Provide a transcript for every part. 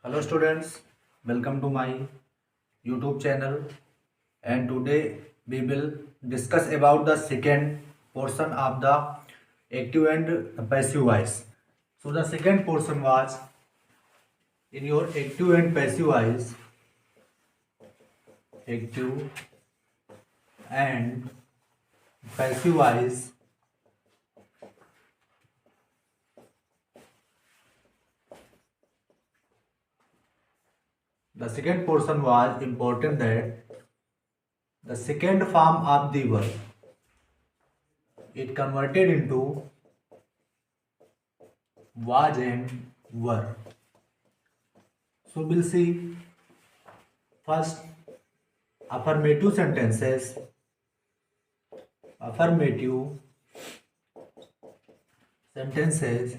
Hello students, welcome to my YouTube channel, and today we will discuss about the second portion of the active and passive voice. So the second portion was in your active and passive voice, active and passive voice. The second portion was important that the second form of the verb it converted into was and were. So we'll see first affirmative sentences. Affirmative sentences.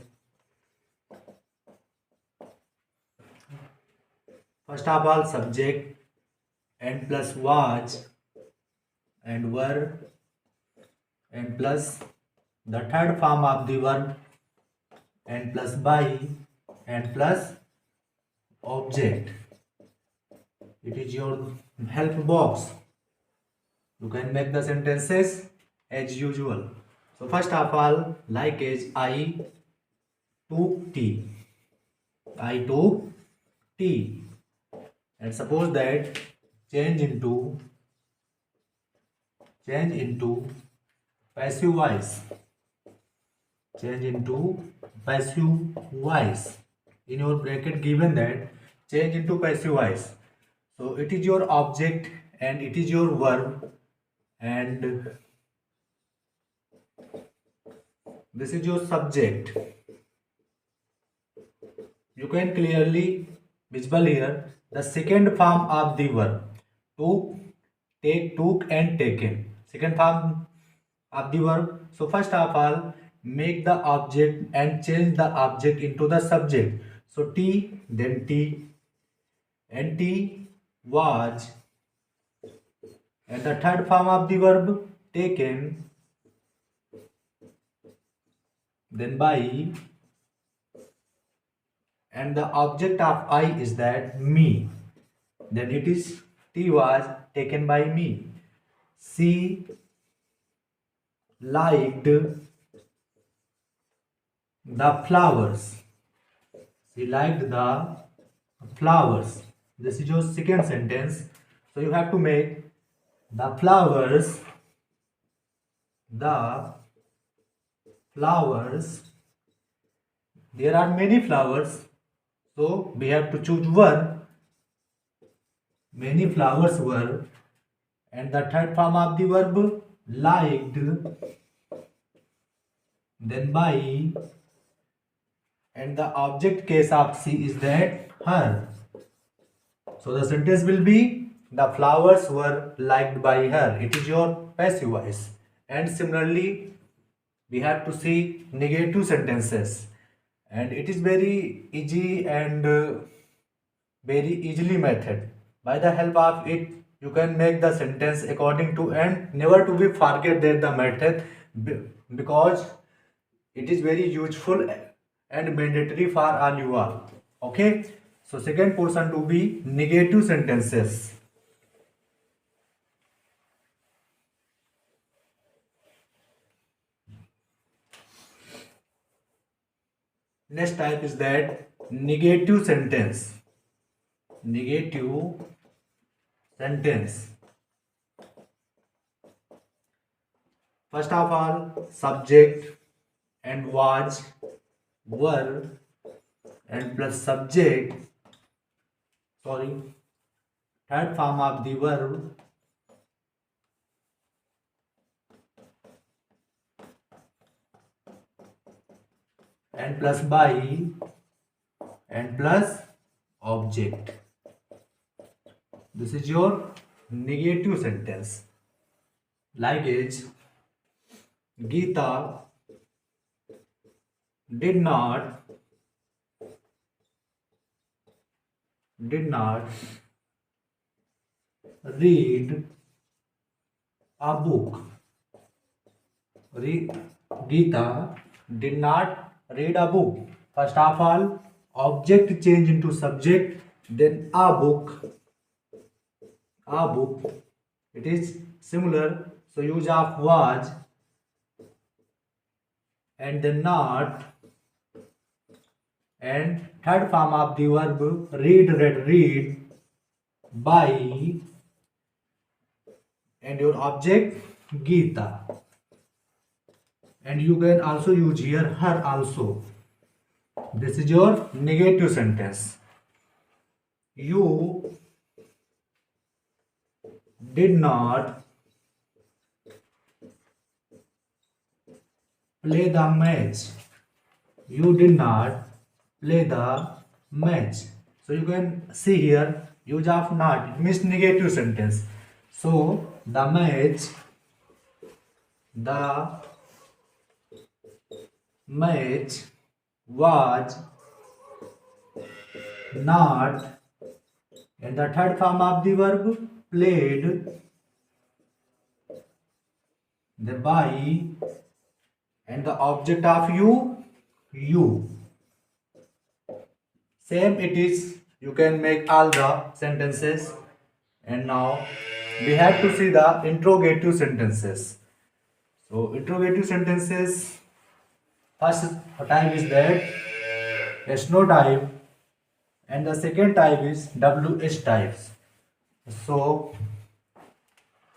First of all, subject and plus was and were and plus the third form of the verb and plus by and plus object. It is your help box. You can make the sentences as usual. So first of all, like as I took tea. I took tea. And suppose that change into passive voice. Change into passive voice. In your bracket given that change into passive voice. So it is your object and it is your verb, and this is your subject. You can clearly visible here the second form of the verb. Took, take, took and taken. Second form of the verb. So first of all, make the object and change the object into the subject. So tea, then tea, and tea was, and the third form of the verb taken, then by, and the object of I is that me. Then it is tea was taken by me. She liked the flowers. She liked the flowers. This is your second sentence. So you have to make the flowers. The flowers. There are many flowers. So we have to choose one. Many flowers were. And the third form of the verb liked. Then by, and the object case of she is that her. So the sentence will be the flowers were liked by her. It is your passive voice. And similarly, we have to see negative sentences, and it is very easy and very easily method. By the help of it, you can make the sentence according to, and never to be forget that the method, because it is very useful and mandatory for all you all. Okay, so second portion to be negative sentences. Next type is that negative sentence. Negative sentence. First of all, subject and was, were, and plus subject, third form of the verb, and plus by, and plus object. This is your negative sentence. Like is Geeta did not read a book. Geeta did not read a book. First of all, object change into subject, then a book, it is similar, so use of was, and then not, and third form of the verb read, read, by, and your object Geeta, and you can also use here her also. This is your negative sentence. You did not play the match. You did not play the match. So you can see here use of not, it means negative sentence. So the match was not, and the third form of the verb played, the by, and the object of you. Same it is, you can make all the sentences. And now we have to see the interrogative sentences. So interrogative sentences, first type is that S no type, and the second type is WH types. So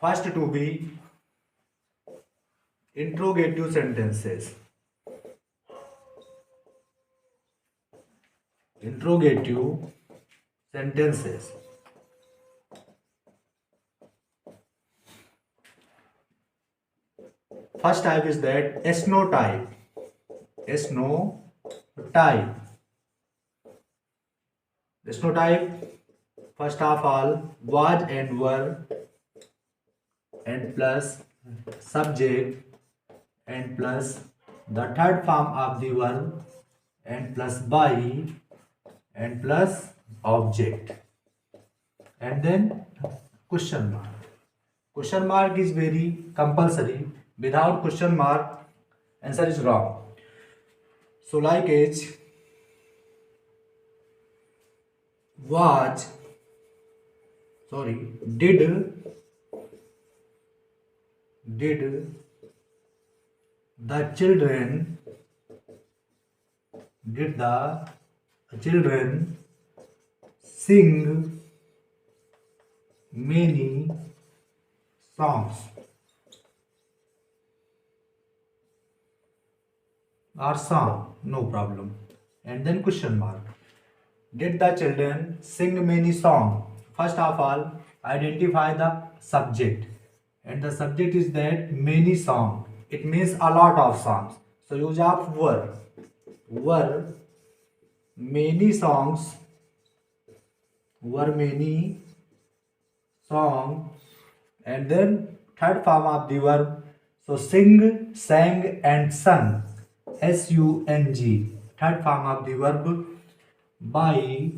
first to be interrogative sentences. First type is that S no type. S no type. S no type, first of all, was and were, and plus subject, and plus the third form of the verb, and plus by, and plus object, and then question mark. Question mark is very compulsory. Without question mark, answer is wrong. So like age, was, sorry, did the children sing many songs? Or song, no problem. And then question mark. Did the children sing many songs? First of all, identify the subject. And the subject is that many songs. It means a lot of songs. So use of were. Were many songs. Were many songs. And then third form of the verb. So sing, sang, and sung. S-U-N-G. Third form of the verb. By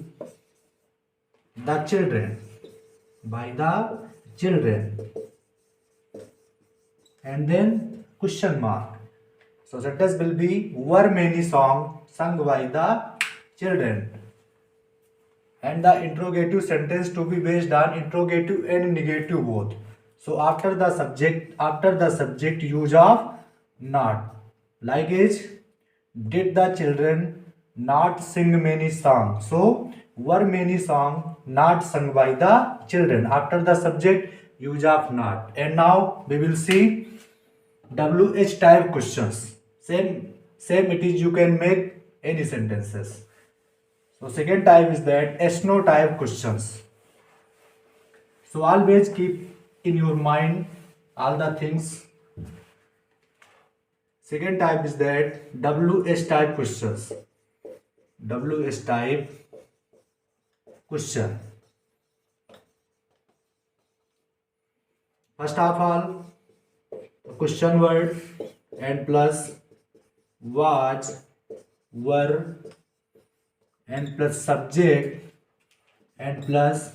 the children. By the children. And then question mark. So sentence will be were many songs sung by the children. And the interrogative sentence to be based on interrogative and negative both. So after the subject use of not. Like is, did the children not sing many songs? So were many songs not sung by the children. After the subject use of not. And now we will see WH type questions. Same it is, you can make any sentences. So second type is that S no type questions. So always keep in your mind all the things. Second type is that WH type questions. WH type question. First of all, question word and plus was, were, and plus subject, and plus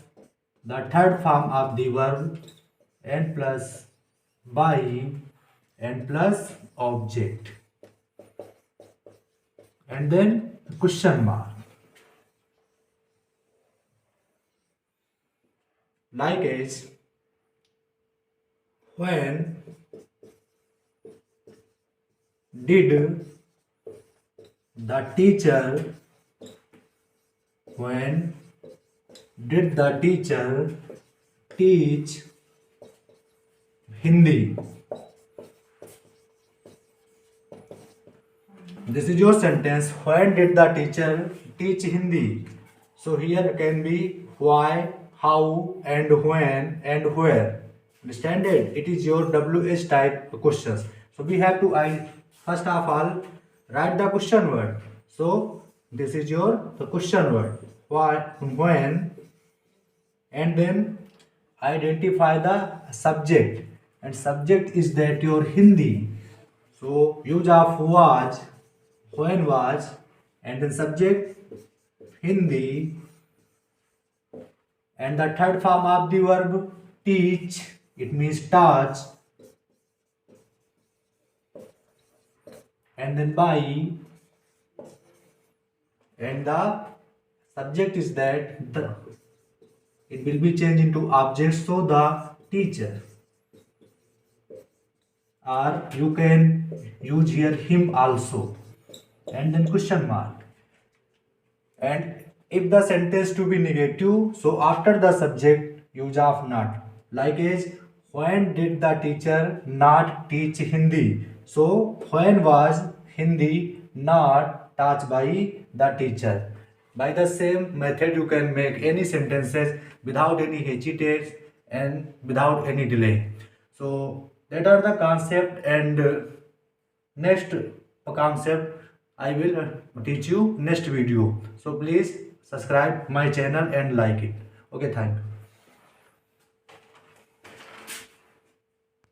the third form of the verb, and plus by, and plus object, and then question mark. like as when did the teacher when did the teacher teach Hindi? This is your sentence. When did the teacher teach Hindi? So here can be why, how, and when, and where. Understand it? It is your WH type questions. So we have to first of all write the question word. So this is your the question word. Why, when, and then identify the subject. And subject is that your Hindi. So use of was, when was, and then subject Hindi, and the third form of the verb teach, it means touch, and then by, and the subject is that the, it will be changed into object, so the teacher, or you can use here him also, and then question mark. And if the sentence to be negative, so after the subject use of not, like as when did the teacher not teach Hindi? So when was Hindi not taught by the teacher? By the same method you can make any sentences without any hesitation and without any delay. So that are the concept, and next concept I will teach you next video. So please subscribe my channel and like it. Okay, thank you.